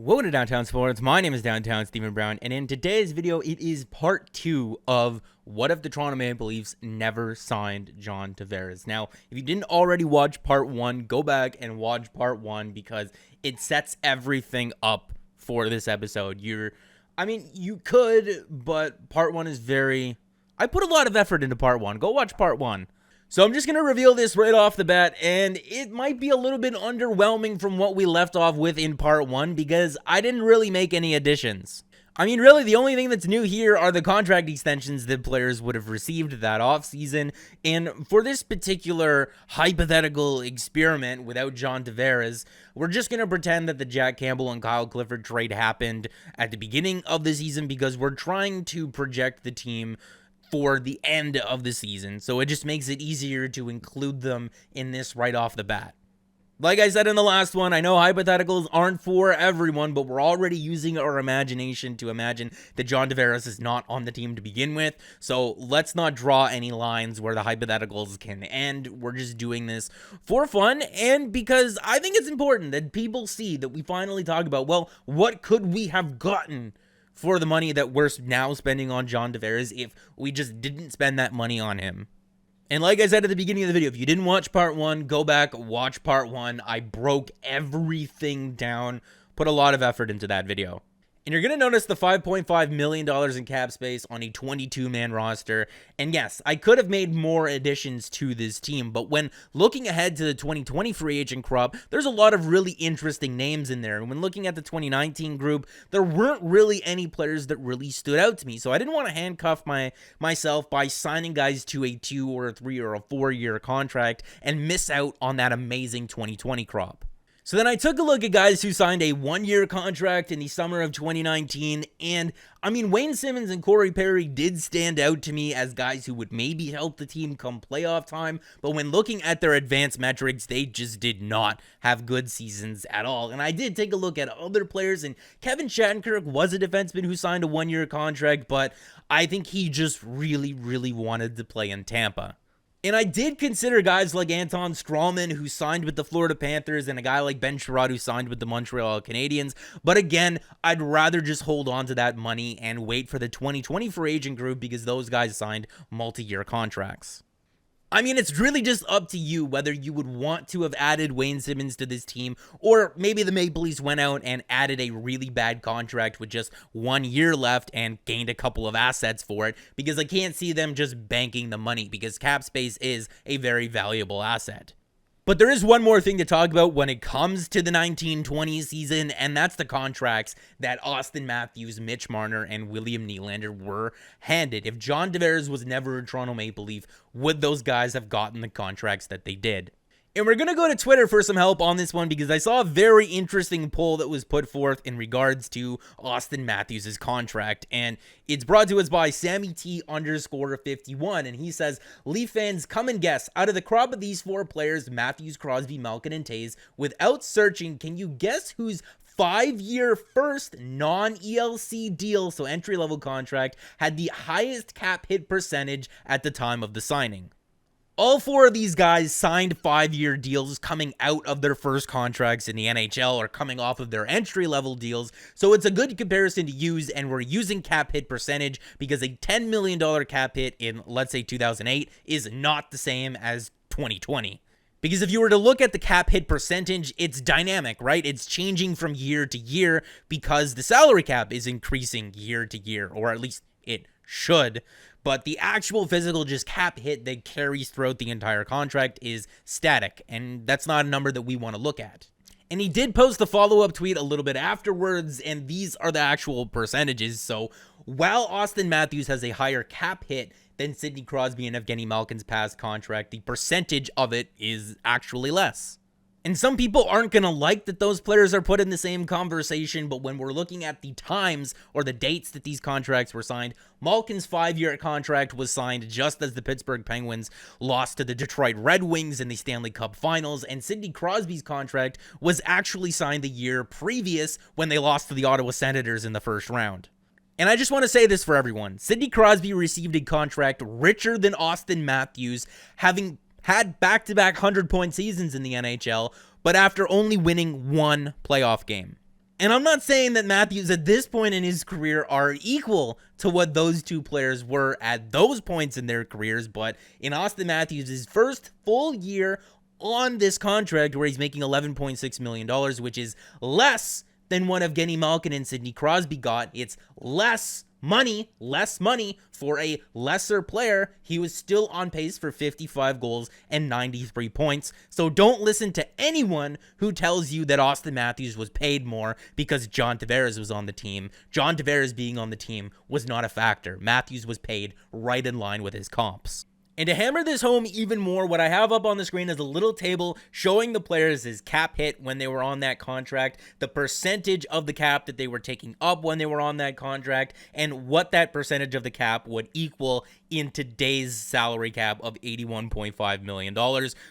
Welcome to Downtown Sports. My name is Downtown Stephen Brown, and in today's video, it is part 2 of what if the Toronto Maple Leafs never signed John Tavares. Now, if you didn't already watch part 1, go back and watch part 1 because it sets everything up for this episode. You could, but part 1 is I put a lot of effort into part 1. Go watch part 1. So I'm just going to reveal this right off the bat, and it might be a little bit underwhelming from what we left off with in part 1 because I didn't really make any additions. Really, the only thing that's new here are the contract extensions that players would have received that offseason, and for this particular hypothetical experiment without John Tavares, we're just going to pretend that the Jack Campbell and Kyle Clifford trade happened at the beginning of the season because we're trying to project the team for the end of the season, so it just makes it easier to include them in this right off the bat. Like I said in the last one, I know hypotheticals aren't for everyone, but we're already using our imagination to imagine that John Tavares is not on the team to begin with, so let's not draw any lines where the hypotheticals can end. We're just doing this for fun, and because I think it's important that people see that we finally talk about, well, what could we have gotten for the money that we're now spending on John Tavares if we just didn't spend that money on him. And like I said at the beginning of the video, if you didn't watch part 1, go back, watch part 1. I broke everything down, put a lot of effort into that video. And you're going to notice the $5.5 million in cap space on a 22-man roster. And yes, I could have made more additions to this team, but when looking ahead to the 2020 free agent crop, there's a lot of really interesting names in there. And when looking at the 2019 group, there weren't really any players that really stood out to me. So I didn't want to handcuff myself by signing guys to a 2 or a 3 or a 4-year contract and miss out on that amazing 2020 crop. So then I took a look at guys who signed a 1-year contract in the summer of 2019, and Wayne Simmonds and Corey Perry did stand out to me as guys who would maybe help the team come playoff time, but when looking at their advanced metrics, they just did not have good seasons at all. And I did take a look at other players, and Kevin Shattenkirk was a defenseman who signed a 1-year contract, but I think he just really, really wanted to play in Tampa. And I did consider guys like Anton Strawman, who signed with the Florida Panthers, and a guy like Ben Sherrod, who signed with the Montreal Canadiens. But again, I'd rather just hold on to that money and wait for the 2020 free agent group because those guys signed multi-year contracts. It's really just up to you whether you would want to have added Wayne Simmonds to this team, or maybe the Maple Leafs went out and added a really bad contract with just 1 year left and gained a couple of assets for it, because I can't see them just banking the money because cap space is a very valuable asset. But there is one more thing to talk about when it comes to the 1920 season, and that's the contracts that Auston Matthews, Mitch Marner, and William Nylander were handed. If John Tavares was never a Toronto Maple Leaf, would those guys have gotten the contracts that they did? And we're going to go to Twitter for some help on this one because I saw a very interesting poll that was put forth in regards to Auston Matthews' contract. And it's brought to us by Sammy T_51. And he says, Leaf fans, come and guess. Out of the crop of these 4 players, Matthews, Crosby, Malkin, and Taves, without searching, can you guess whose 5-year first non-ELC deal, so entry-level contract, had the highest cap hit percentage at the time of the signing? All 4 of these guys signed 5-year deals coming out of their first contracts in the NHL or coming off of their entry-level deals, so it's a good comparison to use, and we're using cap hit percentage because a $10 million cap hit in, let's say, 2008 is not the same as 2020. Because if you were to look at the cap hit percentage, it's dynamic, right? It's changing from year to year because the salary cap is increasing year to year, or at least it should. But the actual physical just cap hit that carries throughout the entire contract is static, and that's not a number that we want to look at. And he did post the follow-up tweet a little bit afterwards, and these are the actual percentages. So while Auston Matthews has a higher cap hit than Sidney Crosby and Evgeny Malkin's past contract, the percentage of it is actually less. And some people aren't going to like that those players are put in the same conversation, but when we're looking at the times or the dates that these contracts were signed, Malkin's 5-year contract was signed just as the Pittsburgh Penguins lost to the Detroit Red Wings in the Stanley Cup Finals, and Sidney Crosby's contract was actually signed the year previous when they lost to the Ottawa Senators in the first round. And I just want to say this for everyone. Sidney Crosby received a contract richer than Auston Matthews, having had back-to-back 100-point seasons in the NHL, but after only winning 1 playoff game. And I'm not saying that Matthews at this point in his career are equal to what those two players were at those points in their careers, but in Auston Matthews' first full year on this contract where he's making $11.6 million, which is less than what Evgeny Malkin and Sidney Crosby got, it's less money for a lesser player. He was still on pace for 55 goals and 93 points. So don't listen to anyone who tells you that Auston Matthews was paid more because John Tavares was on the team. John Tavares being on the team was not a factor. Matthews was paid right in line with his comps. And to hammer this home even more, what I have up on the screen is a little table showing the players' cap hit when they were on that contract, the percentage of the cap that they were taking up when they were on that contract, and what that percentage of the cap would equal in today's salary cap of $81.5 million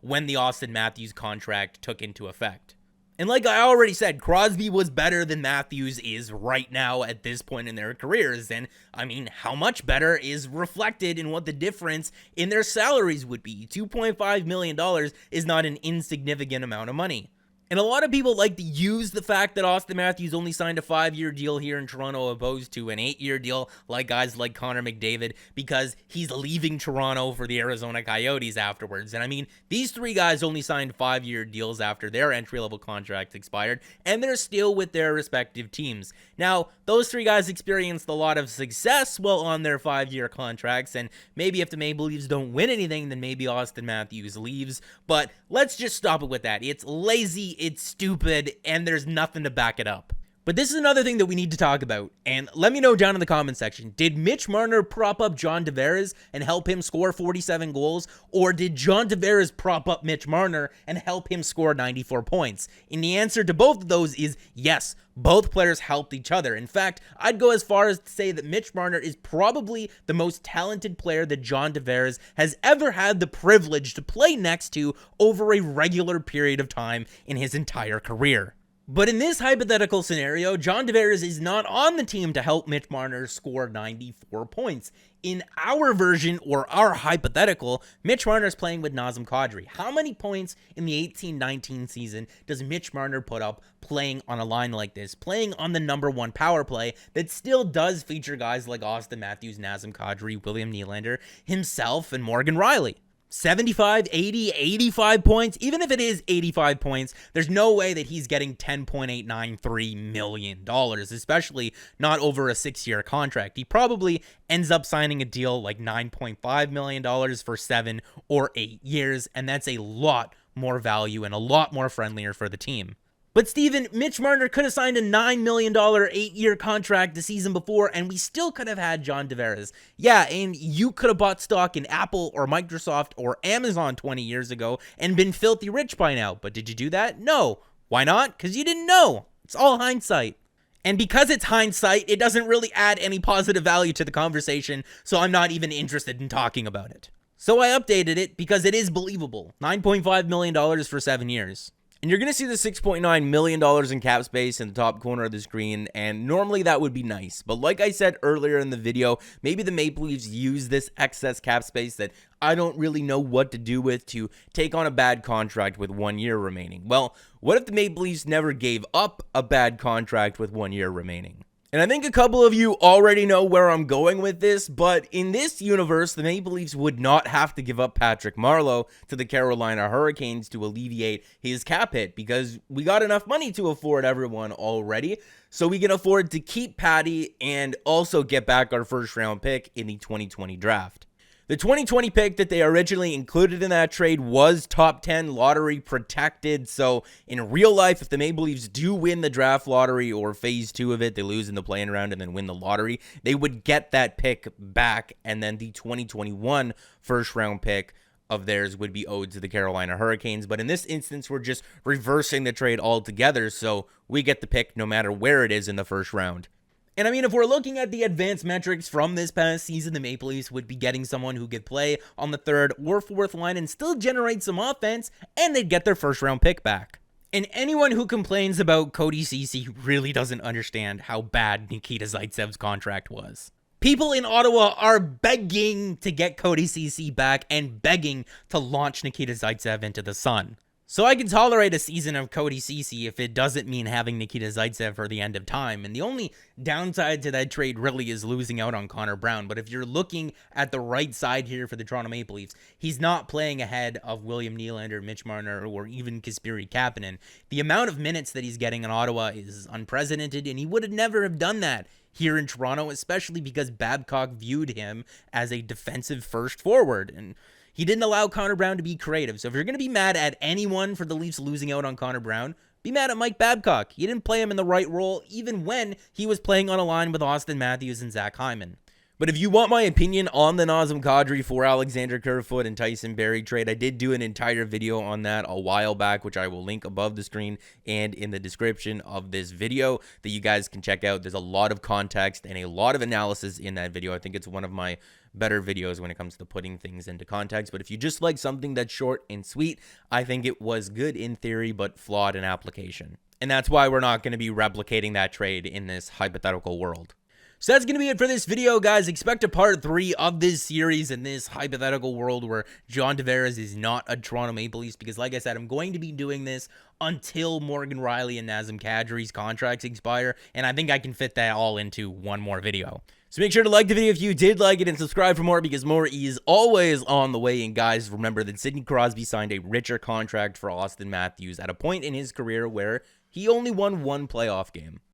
when the Auston Matthews contract took into effect. And like I already said, Crosby was better than Matthews is right now at this point in their careers. And I mean, how much better is reflected in what the difference in their salaries would be. $2.5 million is not an insignificant amount of money. And a lot of people like to use the fact that Auston Matthews only signed a 5-year deal here in Toronto opposed to an 8-year deal like guys like Connor McDavid because he's leaving Toronto for the Arizona Coyotes afterwards. And I mean, these three guys only signed 5-year deals after their entry-level contracts expired, and they're still with their respective teams. Now, those three guys experienced a lot of success while on their 5-year contracts, and maybe if the Maple Leafs don't win anything, then maybe Auston Matthews leaves. But let's just stop it with that. It's lazy, it's stupid, and there's nothing to back it up. But this is another thing that we need to talk about, and let me know down in the comment section. Did Mitch Marner prop up John Tavares and help him score 47 goals, or did John Tavares prop up Mitch Marner and help him score 94 points? And the answer to both of those is yes, both players helped each other. In fact, I'd go as far as to say that Mitch Marner is probably the most talented player that John Tavares has ever had the privilege to play next to over a regular period of time in his entire career. But in this hypothetical scenario, John Tavares is not on the team to help Mitch Marner score 94 points. In our version, or our hypothetical, Mitch Marner is playing with Nazem Kadri. How many points in the 18-19 season does Mitch Marner put up playing on a line like this, playing on the #1 power play that still does feature guys like Auston Matthews, Nazem Kadri, William Nylander, himself, and Morgan Rielly? 75, 80, 85 points. Even if it is 85 points, there's no way that he's getting $10.893 million, especially not over a 6-year contract. He probably ends up signing a deal like $9.5 million for 7 or 8 years, and that's a lot more value and a lot more friendlier for the team. But Steven, Mitch Marner could have signed a $9 million 8-year contract the season before, and we still could have had John Tavares. Yeah, and you could have bought stock in Apple or Microsoft or Amazon 20 years ago and been filthy rich by now. But did you do that? No. Why not? Because you didn't know. It's all hindsight. And because it's hindsight, it doesn't really add any positive value to the conversation, so I'm not even interested in talking about it. So I updated it because it is believable. $9.5 million for 7 years. And you're going to see the $6.9 million in cap space in the top corner of the screen, and normally that would be nice. But like I said earlier in the video, maybe the Maple Leafs use this excess cap space that I don't really know what to do with to take on a bad contract with 1 year remaining. Well, what if the Maple Leafs never gave up a bad contract with 1 year remaining? And I think a couple of you already know where I'm going with this, but in this universe, the Maple Leafs would not have to give up Patrick Marleau to the Carolina Hurricanes to alleviate his cap hit, because we got enough money to afford everyone already, so we can afford to keep Patty and also get back our first round pick in the 2020 draft. The 2020 pick that they originally included in that trade was top 10 lottery protected. So in real life, if the Maple Leafs do win the draft lottery or phase 2 of it, they lose in the play-in round and then win the lottery, they would get that pick back. And then the 2021 first round pick of theirs would be owed to the Carolina Hurricanes. But in this instance, we're just reversing the trade altogether. So we get the pick no matter where it is in the first round. And I mean, if we're looking at the advanced metrics from this past season, the Maple Leafs would be getting someone who could play on the 3rd or 4th line and still generate some offense, and they'd get their first round pick back. And anyone who complains about Ceci really doesn't understand how bad Nikita Zaitsev's contract was. People in Ottawa are begging to get Ceci back and begging to launch Nikita Zaitsev into the sun. So I can tolerate a season of Ceci if it doesn't mean having Nikita Zaitsev for the end of time. And the only downside to that trade really is losing out on Connor Brown. But if you're looking at the right side here for the Toronto Maple Leafs, he's not playing ahead of William Nylander, Mitch Marner, or even Kasperi Kapanen. The amount of minutes that he's getting in Ottawa is unprecedented, and he would never have done that here in Toronto, especially because Babcock viewed him as a defensive first forward. And he didn't allow Connor Brown to be creative. So if you're going to be mad at anyone for the Leafs losing out on Connor Brown, be mad at Mike Babcock. He didn't play him in the right role, even when he was playing on a line with Auston Matthews and Zach Hyman. But if you want my opinion on the Nazem Kadri for Alexander Kerfoot and Tyson Barrie trade, I did do an entire video on that a while back, which I will link above the screen and in the description of this video that you guys can check out. There's a lot of context and a lot of analysis in that video. I think it's one of my better videos when it comes to putting things into context. But if you just like something that's short and sweet, I think it was good in theory, but flawed in application. And that's why we're not going to be replicating that trade in this hypothetical world. So that's going to be it for this video, guys. Expect a part 3 of this series in this hypothetical world where John Tavares is not a Toronto Maple Leafs, because like I said, I'm going to be doing this until Morgan Rielly and Nazem Kadri's contracts expire, and I think I can fit that all into one more video. So make sure to like the video if you did like it, and subscribe for more, because more is always on the way. And guys, remember that Sidney Crosby signed a richer contract for Auston Matthews at a point in his career where he only won one playoff game.